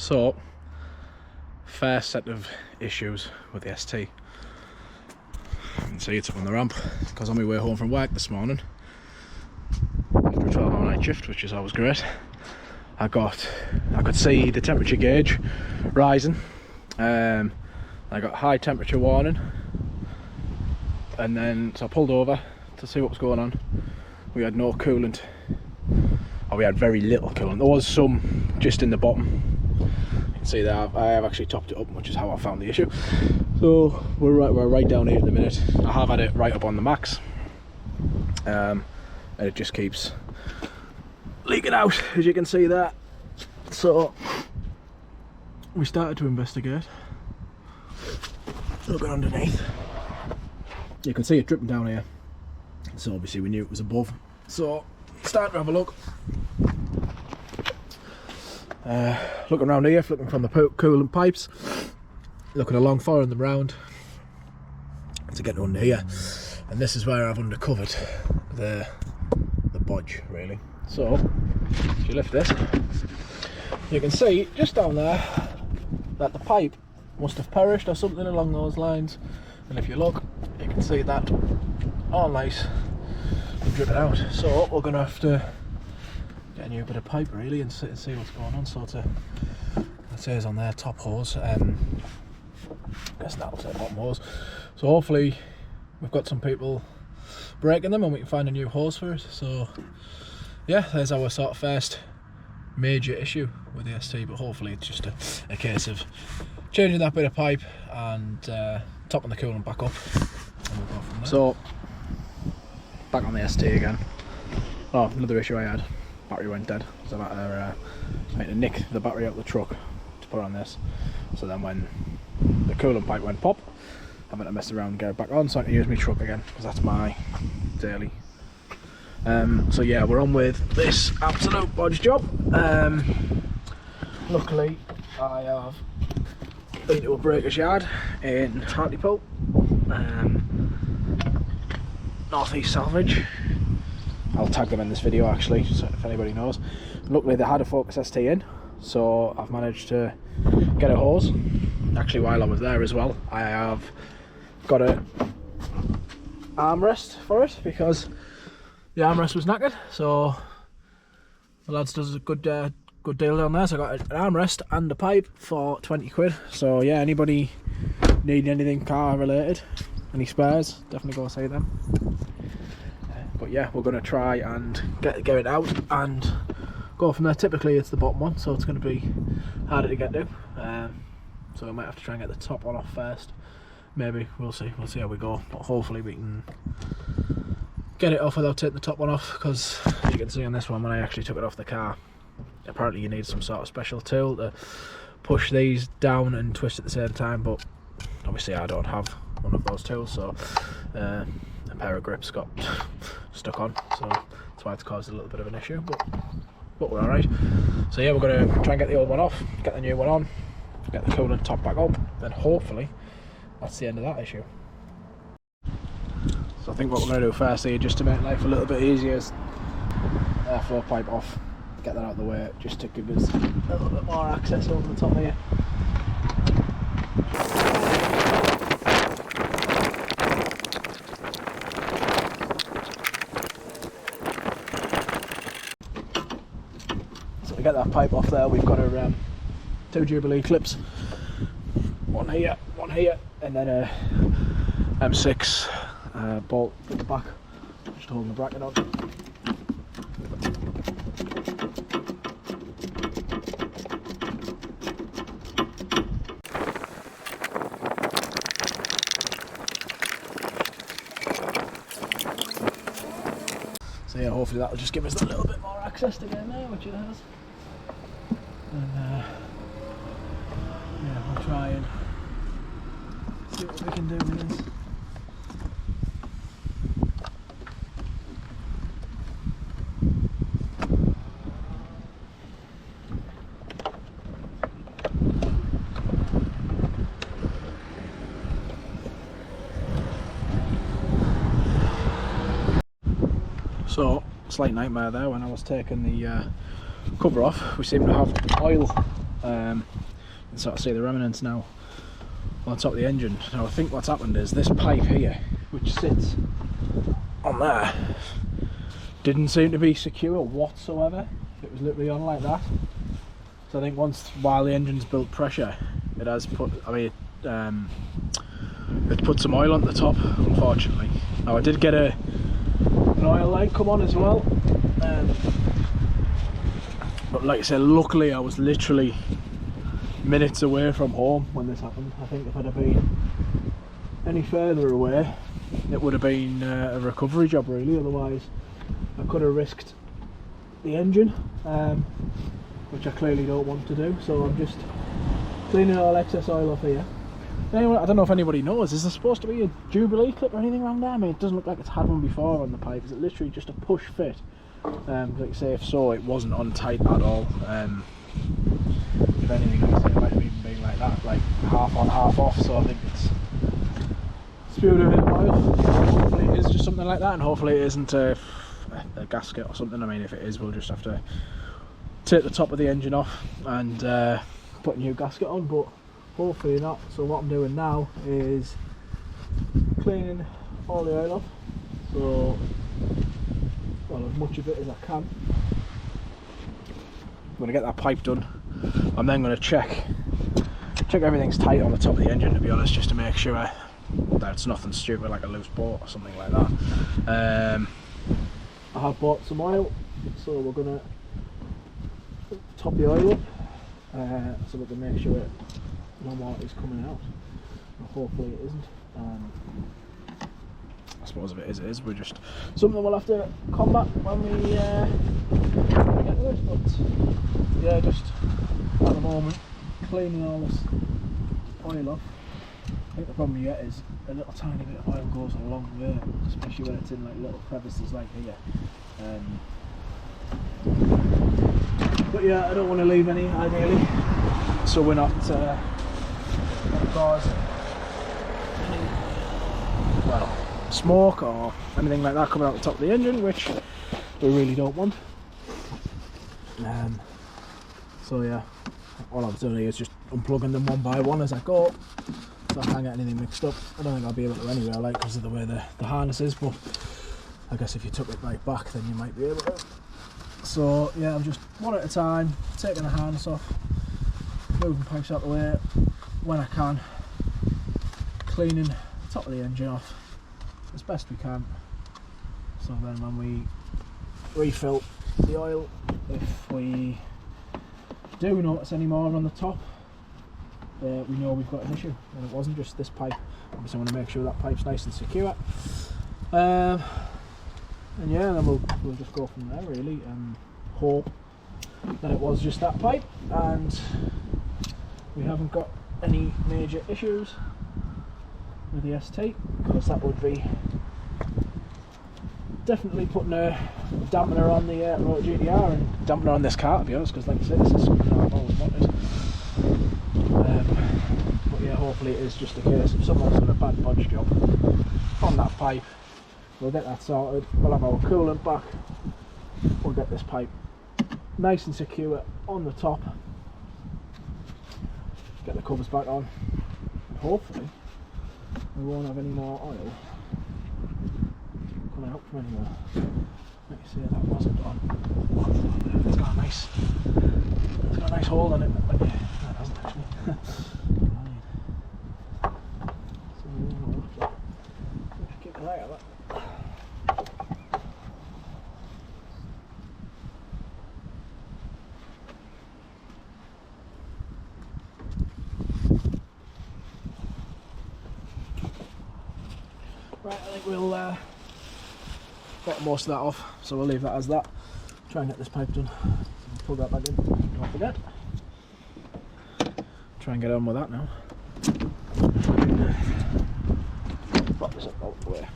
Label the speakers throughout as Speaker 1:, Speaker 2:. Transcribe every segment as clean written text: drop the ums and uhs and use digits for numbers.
Speaker 1: So, first set of issues with the ST. You can see it's up on the ramp because on my way home from work this morning, after a 12-hour night shift, which is always great, I could see the temperature gauge rising. I got high temperature warning, and then so I pulled over to see what was going on. We had no coolant, or we had very little coolant. There was some just in the bottom. You can see that I have actually topped it up, which is how I found the issue. So we're right down here at the minute. I have had it right up on the max, and it just keeps leaking out, as you can see there. So we started to investigate. Looking underneath, you can see it dripping down here, so obviously we knew it was above, so starting to have a look. Looking around here, flipping from the coolant pipes, looking along, following them round to get under here, and this is where I've undercovered the bodge really. So if you lift this, you can see just down there that the pipe must have perished or something along those lines, and if you look, you can see that all nice and dripping out. So we're going to have to get a new bit of pipe really and see what's going on. So it says on there top hose, I guess that'll say bottom hose. So hopefully we've got some people breaking them and we can find a new hose for it. So yeah, there's our sort of first major issue with the ST, but hopefully it's just a case of changing that bit of pipe and topping the coolant back up, and we'll go from there. So back on the ST again. Oh, another issue I had, battery went dead, so I had to nick the battery out of the truck to put on this. So then when the coolant pipe went pop, I had to mess around and get it back on, so I can use my truck again, because that's my daily. So yeah, we're on with this absolute bodge job. Luckily I have been to a breaker's yard in Hartlepool, North East Salvage. I'll tag them in this video actually, so if anybody knows. Luckily they had a Focus ST in, so I've managed to get a hose. Actually, while I was there as well, I have got an armrest for it because the armrest was knackered. So the lads does a good deal down there. So I got an armrest and a pipe for 20 quid. So yeah, anybody need anything car related, any spares, definitely go see them. But yeah, we're going to try and get it out and go from there. Typically it's the bottom one, so it's going to be harder to get to. So we might have to try and get the top one off first. Maybe, we'll see how we go. But hopefully we can get it off without taking the top one off, because as you can see on this one, when I actually took it off the car, apparently you need some sort of special tool to push these down and twist at the same time, but obviously I don't have one of those tools, so a pair of grips got stuck on, so that's why it's caused a little bit of an issue, but we're alright. So yeah, we're going to try and get the old one off, get the new one on, get the coolant top back up, then hopefully that's the end of that issue. So I think what we're going to do first here, just to make life a little bit easier, is airflow pipe off, get that out of the way, just to give us a little bit more access over the top here. So to get that pipe off there, we've got our 2 Jubilee clips, one here, and then a M6 bolt at the back, just holding the bracket on. So yeah, hopefully that'll just give us a little bit more access to get in there, which it has. And yeah, we'll try and see what we can do with this. So, slight nightmare there when I was taking the cover off. We seem to have oil You can sort of see the remnants now on top of the engine. Now I think what's happened is this pipe here, which sits on there, didn't seem to be secure whatsoever. It was literally on like that. So I think while the engine's built pressure, it has put, it's put some oil on the top, unfortunately. Now I did get an oil light come on as well, but like I said, luckily I was literally minutes away from home when this happened. I think if I'd have been any further away, it would have been a recovery job really. Otherwise I could have risked the engine, which I clearly don't want to do. So I'm just cleaning all excess oil off here. Anyway, I don't know if anybody knows, is there supposed to be a Jubilee clip or anything around there? I mean, it doesn't look like it's had one before on the pipe. Is it literally just a push fit? Like I say, if so, it wasn't on tight at all. If anything, like I say, it might have even been like that, like half on, half off. So I think it's spewed a bit of oil. Hopefully it is just something like that, and hopefully it isn't a gasket or something. I mean, if it is, we'll just have to take the top of the engine off and put a new gasket on, but hopefully not. So what I'm doing now is cleaning all the oil off, so well, as much of it as I can. I'm going to get that pipe done. I'm then going to check everything's tight on the top of the engine, to be honest, just to make sure that it's nothing stupid like a loose bolt or something like that. I have bought some oil, so we're going to top the oil up so we can make sure no more is coming out. And hopefully it isn't. I suppose if it is, we're just something we'll have to combat when we get to it. But yeah, just at the moment cleaning all this oil off. I think the problem you get is a little tiny bit of oil goes a long way, especially when it's in like little crevices like here. But yeah, I don't want to leave any, ideally, so we're not cause any, well, smoke or anything like that coming out the top of the engine, which we really don't want. So yeah, all I'm doing here is just unplugging them one by one as I go, so I can't get anything mixed up. I don't think I'll be able to anyway, like, because of the way the harness is, but I guess if you took it right back then you might be able to. So yeah, I'm just one at a time, taking the harness off, moving pipes out the way when I can, cleaning the top of the engine off as best we can, so then when we refill the oil, if we do notice any more on the top, we know we've got an issue and it wasn't just this pipe. Obviously I want to make sure that pipe's nice and secure, and yeah, then we'll just go from there really, and hope that it was just that pipe and we haven't got any major issues with the ST, because that would be definitely putting a dampener on the Rotor GTR and dampener on this car, to be honest, because like I said, this is something I've always wanted. But yeah, hopefully it is just a case of someone's done a bad bodge job on that pipe. We'll get that sorted, we'll have our coolant back, we'll get this pipe nice and secure on the top, get the covers back on, and hopefully we won't have any more oil coming out from anywhere. Let me see if that wasn't on. It's got a nice hole in it. No, it hasn't actually. So we'll keep an eye on that. Right, I think we'll get most of that off, so we'll leave that as that. Try and get this pipe done. So plug that back in, don't forget. Try and get on with that now. Pop this up out the way.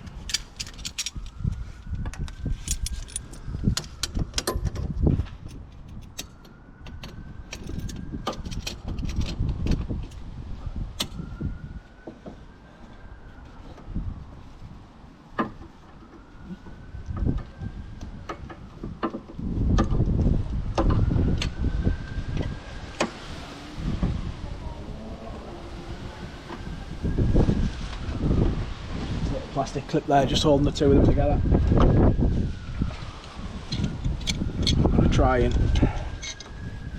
Speaker 1: plastic clip there just holding the two of them together. I'm going to try and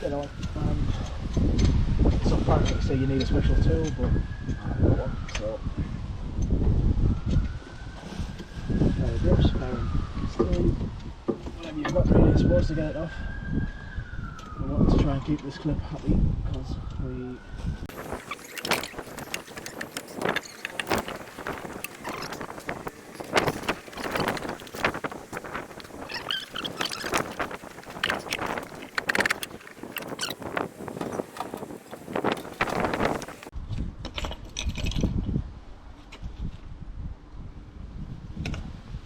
Speaker 1: get on. So apparently they say you need a special tool, but I've got one, so there it goes. Whatever you've got really is supposed to get it off. I want to try and keep this clip happy because we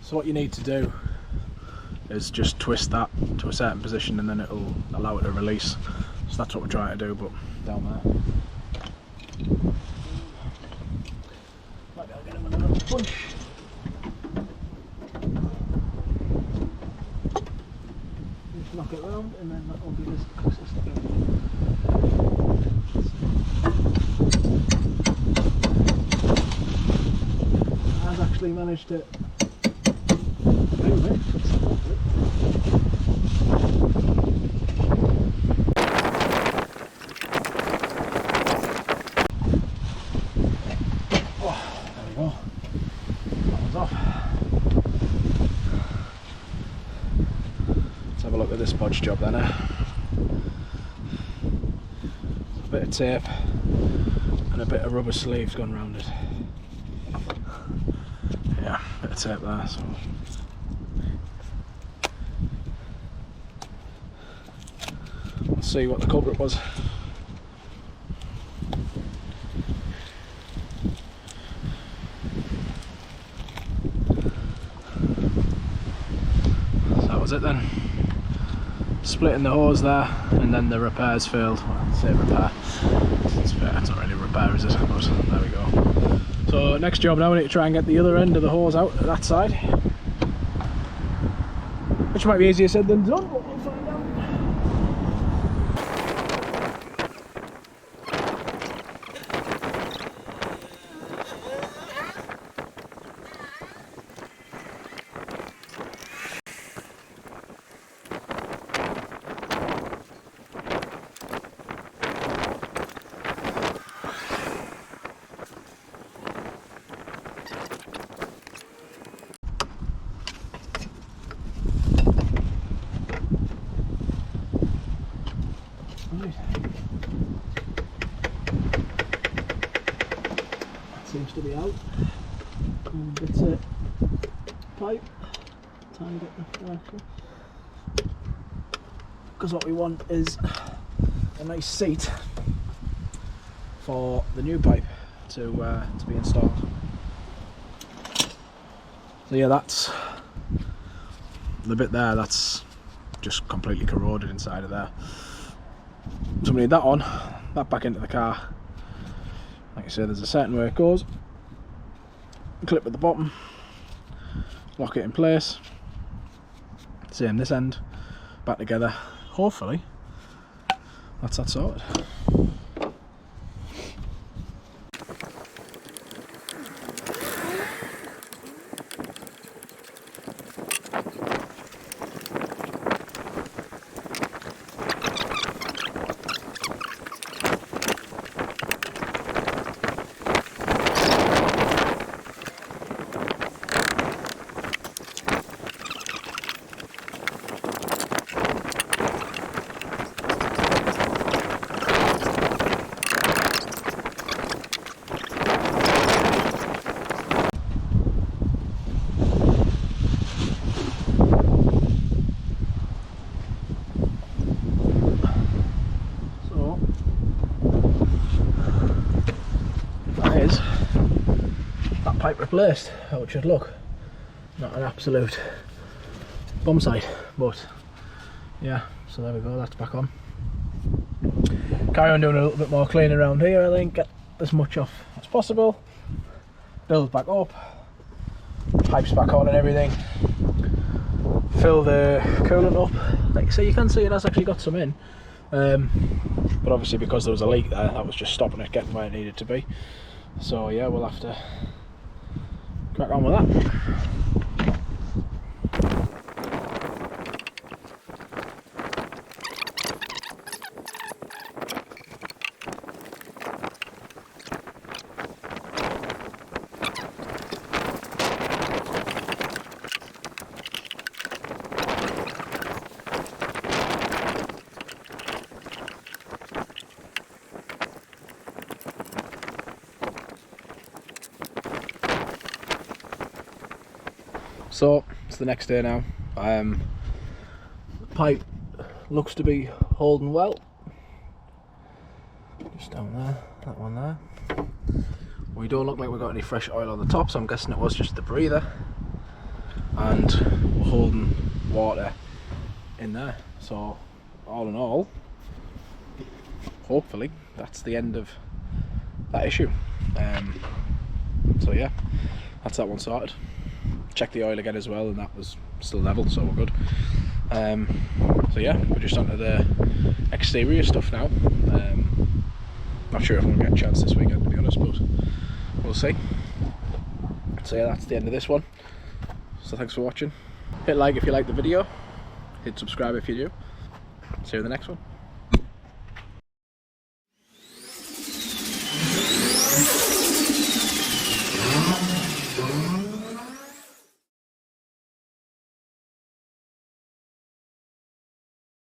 Speaker 1: So what you need to do is just twist that to a certain position and then it'll allow it to release. So that's what we're trying to do, but down there. Might be able to get him with another punch. Just knock it round and then that will be this consistent. I've actually managed to move it. Let's have a look at this bodge job then. A bit of tape and a bit of rubber sleeves gone round it. Yeah, bit of tape there. So let's see what the culprit was. So that was it then. Splitting the hose there, and then the repairs failed. Well, I'd say repair. It's not really a repair, is it? But there we go. So next job now, we need to try and get the other end of the hose out at that side, which might be easier said than done, but we'll find out. Seems to be out. And it's a pipe, tiny bit left there actually. Because what we want is a nice seat for the new pipe to be installed. So yeah, that's the bit there. That's just completely corroded inside of there. So we need that on, that back into the car. Like I said, there's a certain way it goes. Clip at the bottom, lock it in place. Same this end, back together. Hopefully, that's that sorted. Pipe replaced, how it should look. Not an absolute bomb site, but yeah, so there we go, that's back on. Carry on doing a little bit more cleaning around here, I think, get as much off as possible. Build back up, pipes back on and everything. Fill the coolant up. Like I say, you can see it has actually got some in, but obviously because there was a leak there, that was just stopping it getting where it needed to be. So yeah, we'll have to crack on with that. So it's the next day now. The pipe looks to be holding well. Just down there, that one there. We don't look like we've got any fresh oil on the top, so I'm guessing it was just the breather. And we're holding water in there. So all in all, hopefully that's the end of that issue. So yeah, that's that one sorted. Checked the oil again as well, and that was still level, so we're good. So yeah, we're just onto the exterior stuff now. Not sure if we'll get a chance this weekend, to be honest, but we'll see. So yeah, that's the end of this one. So thanks for watching. Hit like if you like the video, hit subscribe if you do. See you in the next one.